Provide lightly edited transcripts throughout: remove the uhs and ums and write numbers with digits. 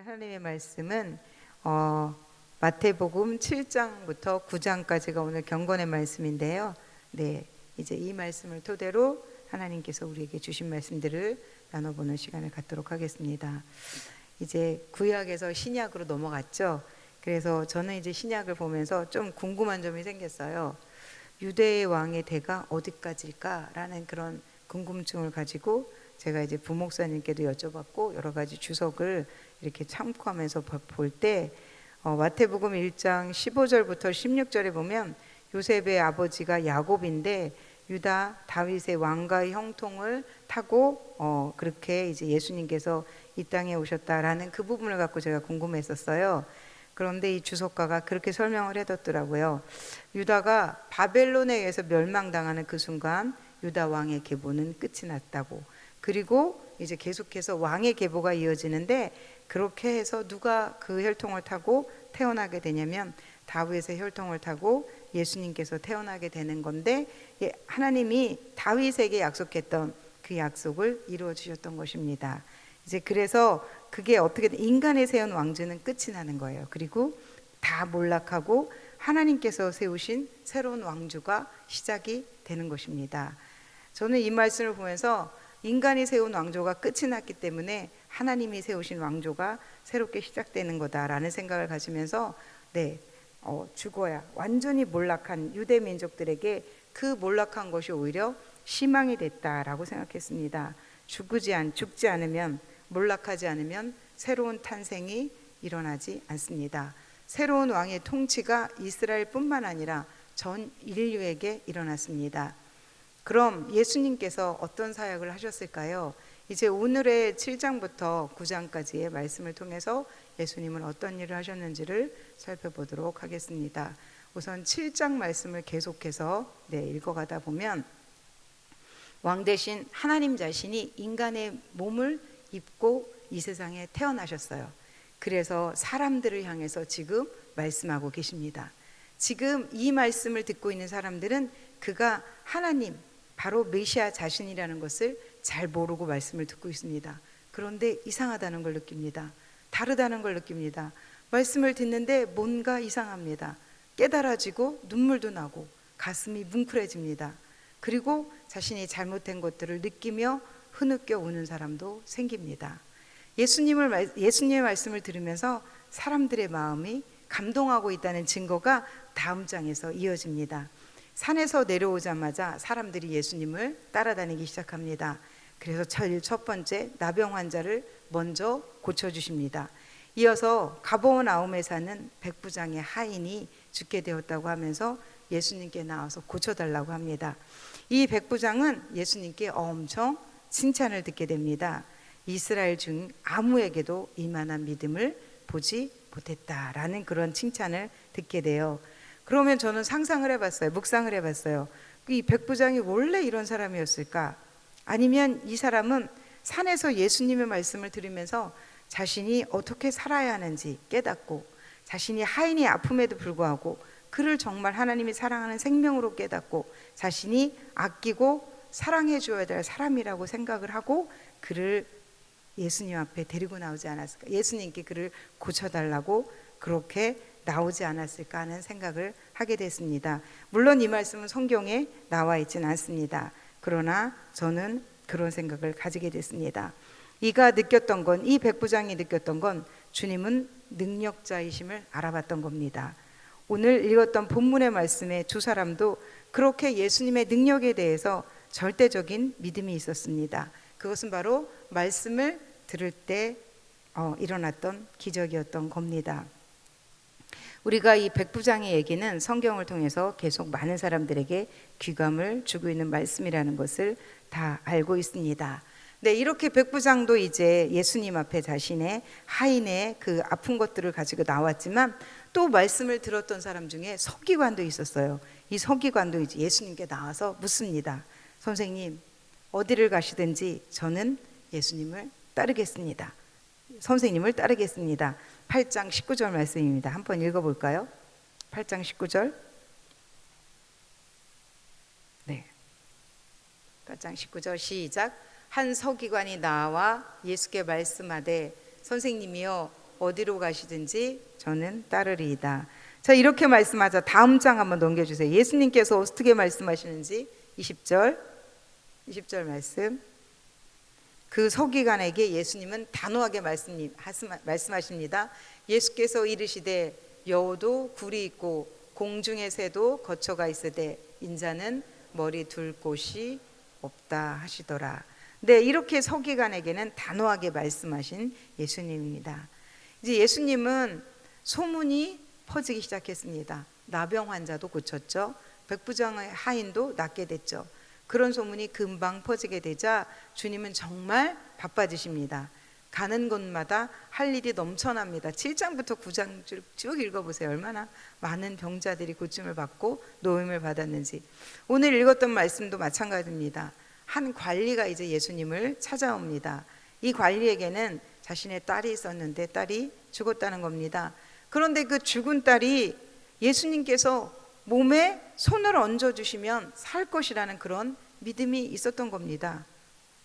오늘 하나님의 말씀은 마태복음 7장부터 9장까지가 오늘 경건의 말씀인데요. 네, 이제 이 말씀을 토대로 하나님께서 우리에게 주신 말씀들을 나눠보는 시간을 갖도록 하겠습니다. 이제 구약에서 신약으로 넘어갔죠. 그래서 저는 이제 신약을 보면서 좀 궁금한 점이 생겼어요. 유대의 왕의 대가 어디까지일까라는 그런 궁금증을 가지고 제가 이제 부목사님께도 여쭤봤고 여러 가지 주석을 이렇게 참고하면서 볼 때 마태복음 1장 15절부터 16절에 보면 요셉의 아버지가 야곱인데 유다 다윗의 왕가의 형통을 타고 그렇게 이제 예수님께서 이 땅에 오셨다라는 그 부분을 갖고 제가 궁금했었어요. 그런데 이 주석가가 그렇게 설명을 해뒀더라고요. 유다가 바벨론에 의해서 멸망당하는 그 순간 유다 왕의 계보는 끝이 났다고. 그리고 이제 계속해서 왕의 계보가 이어지는데 그렇게 해서 누가 그 혈통을 타고 태어나게 되냐면 다윗의 혈통을 타고 예수님께서 태어나게 되는 건데 하나님이 다윗에게 약속했던 그 약속을 이루어 주셨던 것입니다. 이제 그래서 그게 어떻게 인간이 세운 왕조는 끝이 나는 거예요. 그리고 다 몰락하고 하나님께서 세우신 새로운 왕조가 시작이 되는 것입니다. 저는 이 말씀을 보면서 인간이 세운 왕조가 끝이 났기 때문에 하나님이 세우신 왕조가 새롭게 시작되는 거다라는 생각을 가지면서 죽어야 완전히 몰락한 유대 민족들에게 그 몰락한 것이 오히려 희망이 됐다라고 생각했습니다. 죽지 않으면, 몰락하지 않으면 새로운 탄생이 일어나지 않습니다. 새로운 왕의 통치가 이스라엘뿐만 아니라 전 인류에게 일어났습니다. 그럼 예수님께서 어떤 사역을 하셨을까요? 이제 오늘의 7장부터 9장까지의 말씀을 통해서 예수님은 어떤 일을 하셨는지를 살펴보도록 하겠습니다. 우선 7장 말씀을 계속해서 읽어가다 보면 왕 대신 하나님 자신이 인간의 몸을 입고 이 세상에 태어나셨어요. 그래서 사람들을 향해서 지금 말씀하고 계십니다. 지금 이 말씀을 듣고 있는 사람들은 그가 하나님, 바로 메시아 자신이라는 것을 잘 모르고 말씀을 듣고 있습니다. 그런데 이상하다는 걸 느낍니다. 다르다는 걸 느낍니다. 말씀을 듣는데 뭔가 이상합니다. 깨달아지고 눈물도 나고 가슴이 뭉클해집니다. 그리고 자신이 잘못된 것들을 느끼며 흐느껴 우는 사람도 생깁니다. 예수님의 말씀을 들으면서 사람들의 마음이 감동하고 있다는 증거가 다음 장에서 이어집니다. 산에서 내려오자마자 사람들이 예수님을 따라다니기 시작합니다. 그래서 첫 번째 나병 환자를 먼저 고쳐주십니다. 이어서 가버나움에 사는 백부장의 하인이 죽게 되었다고 하면서 예수님께 나와서 고쳐달라고 합니다. 이 백부장은 예수님께 엄청 칭찬을 듣게 됩니다. 이스라엘 중 아무에게도 이만한 믿음을 보지 못했다라는 그런 칭찬을 듣게 돼요. 그러면 저는 상상을 해봤어요. 묵상을 해봤어요. 이 백부장이 원래 이런 사람이었을까? 아니면 이 사람은 산에서 예수님의 말씀을 들으면서 자신이 어떻게 살아야 하는지 깨닫고 자신이 하인의 아픔에도 불구하고 그를 정말 하나님이 사랑하는 생명으로 깨닫고 자신이 아끼고 사랑해 줘야 될 사람이라고 생각을 하고 그를 예수님 앞에 데리고 나오지 않았을까? 예수님께 그를 고쳐달라고 그렇게 나오지 않았을까 하는 생각을 하게 됐습니다. 물론 이 말씀은 성경에 나와 있지는 않습니다. 그러나 저는 그런 생각을 가지게 됐습니다. 이가 느꼈던 건, 이 백부장이 느꼈던 건 주님은 능력자이심을 알아봤던 겁니다. 오늘 읽었던 본문의 말씀에 두 사람도 그렇게 예수님의 능력에 대해서 절대적인 믿음이 있었습니다. 그것은 바로 말씀을 들을 때 일어났던 기적이었던 겁니다. 우리가 이 백부장의 얘기는 성경을 통해서 계속 많은 사람들에게 귀감을 주고 있는 말씀이라는 것을 다 알고 있습니다. 네, 이렇게 백부장도 이제 예수님 앞에 자신의 하인의 그 아픈 것들을 가지고 나왔지만 또 말씀을 들었던 사람 중에 서기관도 있었어요. 이 서기관도 이제 예수님께 나와서 묻습니다. 선생님, 어디를 가시든지 저는 예수님을 따르겠습니다. 선생님을 따르겠습니다. 8장 19절 말씀입니다. 한번 읽어볼까요? 8장 19절. 네. 8장 19절 시작. 한 서기관이 나와 예수께 말씀하되 선생님이여 어디로 가시든지 저는 따르리이다. 자, 이렇게 말씀하자. 다음 장 한번 넘겨주세요. 예수님께서 어떻게 말씀하시는지 20절 말씀. 그 서기관에게 예수님은 단호하게 말씀하십니다. 예수께서 이르시되 여우도 굴이 있고 공중의 새도 거처가 있으되 인자는 머리 둘 곳이 없다 하시더라. 네, 이렇게 서기관에게는 단호하게 말씀하신 예수님입니다. 이제 예수님은 소문이 퍼지기 시작했습니다. 나병 환자도 고쳤죠. 백부장의 하인도 낫게 됐죠. 그런 소문이 금방 퍼지게 되자 주님은 정말 바빠지십니다. 가는 곳마다 할 일이 넘쳐납니다. 7장부터 9장 쭉 읽어보세요. 얼마나 많은 병자들이 고침을 받고 노임을 받았는지. 오늘 읽었던 말씀도 마찬가지입니다. 한 관리가 이제 예수님을 찾아옵니다. 이 관리에게는 자신의 딸이 있었는데 딸이 죽었다는 겁니다. 그런데 그 죽은 딸이 예수님께서 몸에 손을 얹어주시면 살 것이라는 그런 믿음이 있었던 겁니다.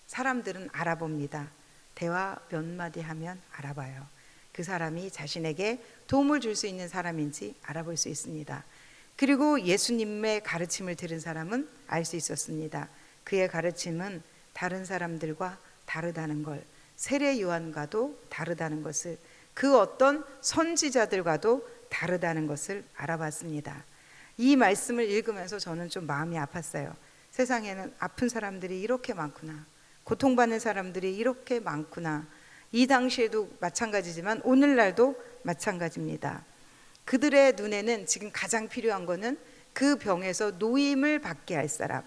사람들은 알아봅니다. 대화 몇 마디 하면 알아봐요. 그 사람이 자신에게 도움을 줄 수 있는 사람인지 알아볼 수 있습니다. 그리고 예수님의 가르침을 들은 사람은 알 수 있었습니다. 그의 가르침은 다른 사람들과 다르다는 걸, 세례 요한과도 다르다는 것을, 그 어떤 선지자들과도 다르다는 것을 알아봤습니다. 이 말씀을 읽으면서 저는 좀 마음이 아팠어요. 세상에는 아픈 사람들이 이렇게 많구나. 고통받는 사람들이 이렇게 많구나. 이 당시에도 마찬가지지만 오늘날도 마찬가지입니다. 그들의 눈에는 지금 가장 필요한 거는 그 병에서 노임을 받게 할 사람,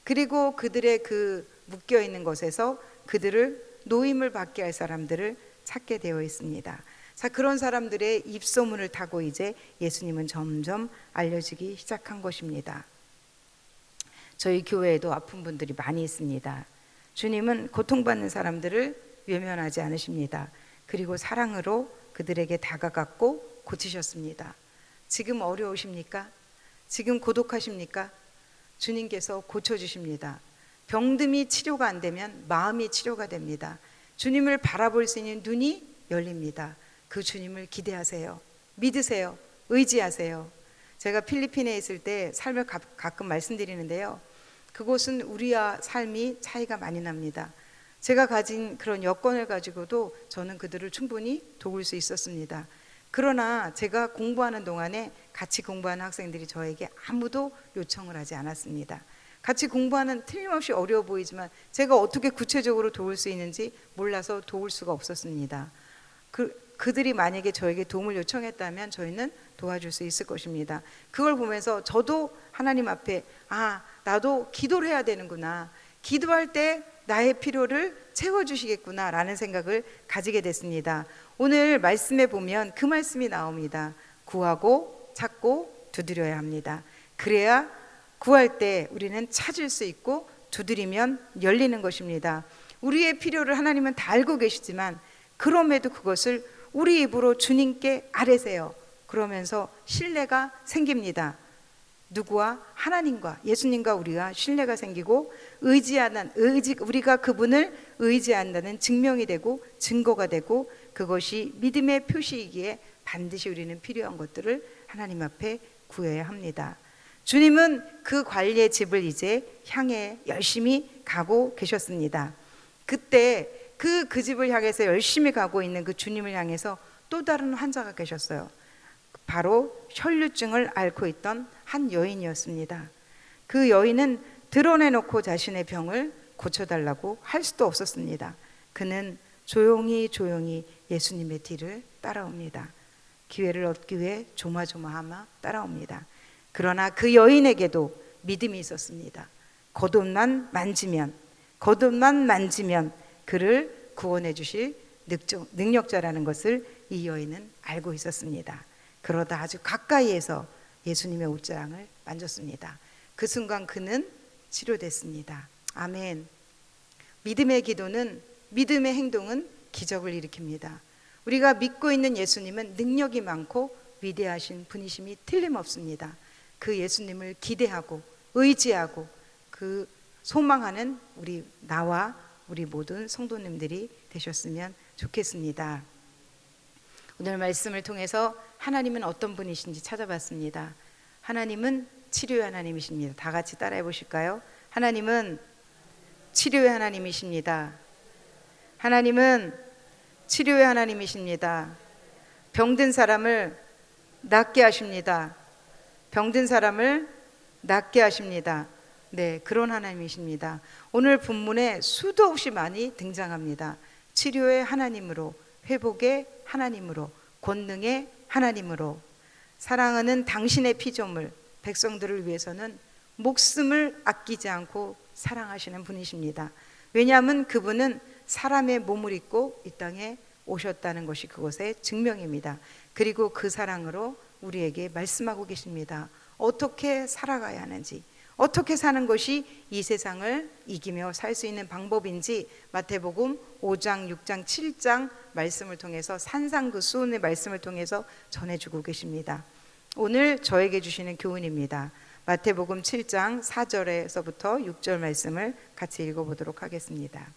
그리고 그들의 그 묶여있는 것에서 그들을 노임을 받게 할 사람들을 찾게 되어 있습니다. 자, 그런 사람들의 입소문을 타고 이제 예수님은 점점 알려지기 시작한 것입니다. 저희 교회에도 아픈 분들이 많이 있습니다. 주님은 고통받는 사람들을 외면하지 않으십니다. 그리고 사랑으로 그들에게 다가갔고 고치셨습니다. 지금 어려우십니까? 지금 고독하십니까? 주님께서 고쳐주십니다. 병듦이 치료가 안 되면 마음이 치료가 됩니다. 주님을 바라볼 수 있는 눈이 열립니다. 그 주님을 기대하세요. 믿으세요. 의지하세요. 제가 필리핀에 있을 때 삶을 가끔 말씀드리는데요. 그곳은 우리와 삶이 차이가 많이 납니다. 제가 가진 그런 여건을 가지고도 저는 그들을 충분히 도울 수 있었습니다. 그러나 제가 공부하는 동안에 같이 공부하는 학생들이 저에게 아무도 요청을 하지 않았습니다. 같이 공부하는 틀림없이 어려워 보이지만 제가 어떻게 구체적으로 도울 수 있는지 몰라서 도울 수가 없었습니다. 그들이 만약에 저에게 도움을 요청했다면 저희는 도와줄 수 있을 것입니다. 그걸 보면서 저도 하나님 앞에 나도 기도를 해야 되는구나. 기도할 때 나의 필요를 채워주시겠구나 라는 생각을 가지게 됐습니다. 오늘 말씀에 보면 그 말씀이 나옵니다. 구하고 찾고 두드려야 합니다. 그래야 구할 때 우리는 찾을 수 있고 두드리면 열리는 것입니다. 우리의 필요를 하나님은 다 알고 계시지만 그럼에도 그것을 우리 입으로 주님께 아뢰세요. 그러면서 신뢰가 생깁니다. 누구와? 하나님과 예수님과 우리가 신뢰가 생기고 우리가 그분을 의지한다는 증명이 되고 증거가 되고 그것이 믿음의 표시이기에 반드시 우리는 필요한 것들을 하나님 앞에 구해야 합니다. 주님은 그 관리의 집을 이제 향해 열심히 가고 계셨습니다. 그때 그 집을 향해서 열심히 가고 있는 그 주님을 향해서 또 다른 환자가 계셨어요. 바로 혈류증을 앓고 있던 한 여인이었습니다. 그 여인은 드러내놓고 자신의 병을 고쳐달라고 할 수도 없었습니다. 그는 조용히 예수님의 뒤를 따라옵니다. 기회를 얻기 위해 조마조마하며 따라옵니다. 그러나 그 여인에게도 믿음이 있었습니다. 겉옷만 만지면 그를 구원해 주실 능력자라는 것을 이 여인은 알고 있었습니다. 그러다 아주 가까이에서 예수님의 옷자락을 만졌습니다. 그 순간 그는 치료됐습니다. 아멘. 믿음의 행동은 기적을 일으킵니다. 우리가 믿고 있는 예수님은 능력이 많고 위대하신 분이심이 틀림없습니다. 그 예수님을 기대하고 의지하고 그 소망하는 나와 우리 모든 성도님들이 되셨으면 좋겠습니다. 오늘 말씀을 통해서 하나님은 어떤 분이신지 찾아봤습니다. 하나님은 치료의 하나님이십니다. 다 같이 따라해 보실까요? 하나님은 치료의 하나님이십니다. 하나님은 치료의 하나님이십니다. 병든 사람을 낫게 하십니다. 병든 사람을 낫게 하십니다. 네, 그런 하나님이십니다. 오늘 본문에 수도 없이 많이 등장합니다. 치료의 하나님으로, 회복의 하나님으로, 권능의 하나님으로, 사랑하는 당신의 피조물 백성들을 위해서는 목숨을 아끼지 않고 사랑하시는 분이십니다. 왜냐하면 그분은 사람의 몸을 입고 이 땅에 오셨다는 것이 그것의 증명입니다. 그리고 그 사랑으로 우리에게 말씀하고 계십니다. 어떻게 살아가야 하는지, 어떻게 사는 것이 이 세상을 이기며 살 수 있는 방법인지 마태복음 5장, 6장, 7장 말씀을 통해서 산상그수훈의 말씀을 통해서 전해주고 계십니다. 오늘 저에게 주시는 교훈입니다. 마태복음 7장 4절에서부터 6절 말씀을 같이 읽어보도록 하겠습니다.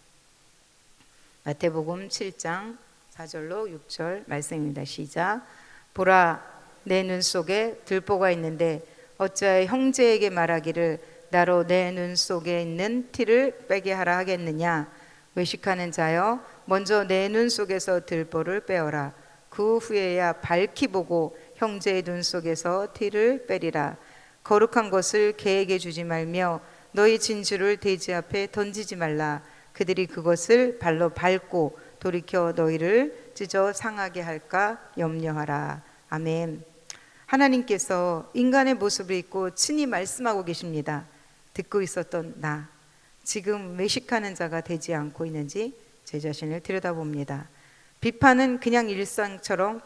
마태복음 7장 4절로 6절 말씀입니다. 시작. 보라, 내 눈 속에 들보가 있는데 어찌하여 형제에게 말하기를 나로 내 눈 속에 있는 티를 빼게 하라 하겠느냐. 외식하는 자여, 먼저 내 눈 속에서 들보를 빼어라. 그 후에야 밝히 보고 형제의 눈 속에서 티를 빼리라. 거룩한 것을 개에게 주지 말며 너희 진주를 돼지 앞에 던지지 말라. 그들이 그것을 발로 밟고 돌이켜 너희를 찢어 상하게 할까 염려하라. 아멘. 하나님께서 인간의 모습을 입고 친히 말씀하고 계십니다. 듣고 있었던 나, 지금 외식하는 자가 되지 않고 있는지 제 자신을 들여다봅니다. 비판은 그냥 일상처럼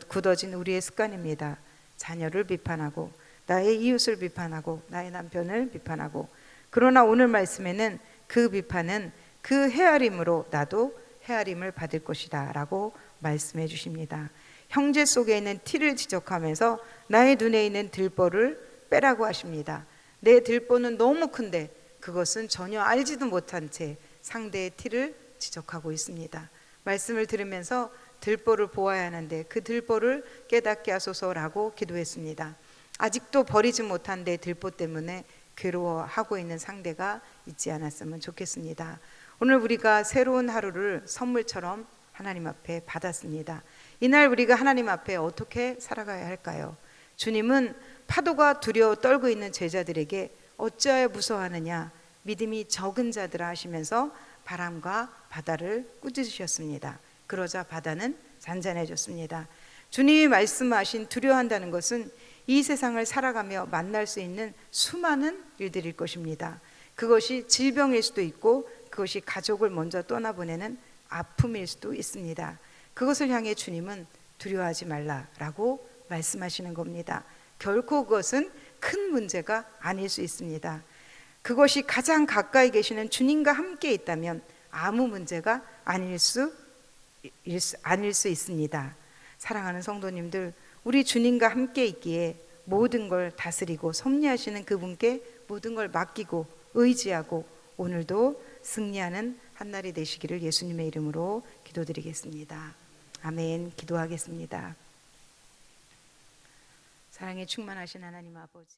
굳어진 우리의 습관입니다. 자녀를 비판하고, 나의 이웃을 비판하고, 나의 남편을 비판하고. 그러나 오늘 말씀에는 그 비판은 그 헤아림으로 나도 헤아림을 받을 것이다 라고 말씀해 주십니다. 형제 속에 있는 티를 지적하면서 나의 눈에 있는 들보를 빼라고 하십니다. 내 들보는 너무 큰데 그것은 전혀 알지도 못한 채 상대의 티를 지적하고 있습니다. 말씀을 들으면서 들보를 보아야 하는데 그 들보를 깨닫게 하소서라고 기도했습니다. 아직도 버리지 못한 내 들보 때문에 괴로워하고 있는 상대가 있지 않았으면 좋겠습니다. 오늘 우리가 새로운 하루를 선물처럼 하나님 앞에 받았습니다. 이날 우리가 하나님 앞에 어떻게 살아가야 할까요? 주님은 파도가 두려워 떨고 있는 제자들에게 어찌하여 무서워하느냐, 믿음이 적은 자들아 하시면서 바람과 바다를 꾸짖으셨습니다. 그러자 바다는 잔잔해졌습니다. 주님이 말씀하신 두려워한다는 것은 이 세상을 살아가며 만날 수 있는 수많은 일들일 것입니다. 그것이 질병일 수도 있고 그것이 가족을 먼저 떠나보내는 아픔일 수도 있습니다. 그것을 향해 주님은 두려워하지 말라라고 말씀하시는 겁니다. 결코 그것은 큰 문제가 아닐 수 있습니다. 그것이 가장 가까이 계시는 주님과 함께 있다면 아무 문제가 아닐 수 있습니다. 사랑하는 성도님들, 우리 주님과 함께 있기에 모든 걸 다스리고 섭리하시는 그분께 모든 걸 맡기고 의지하고 오늘도 승리하는 한날이 되시기를 예수님의 이름으로 기도드리겠습니다. 아멘. 기도하겠습니다. 사랑에 충만하신 하나님 아버지,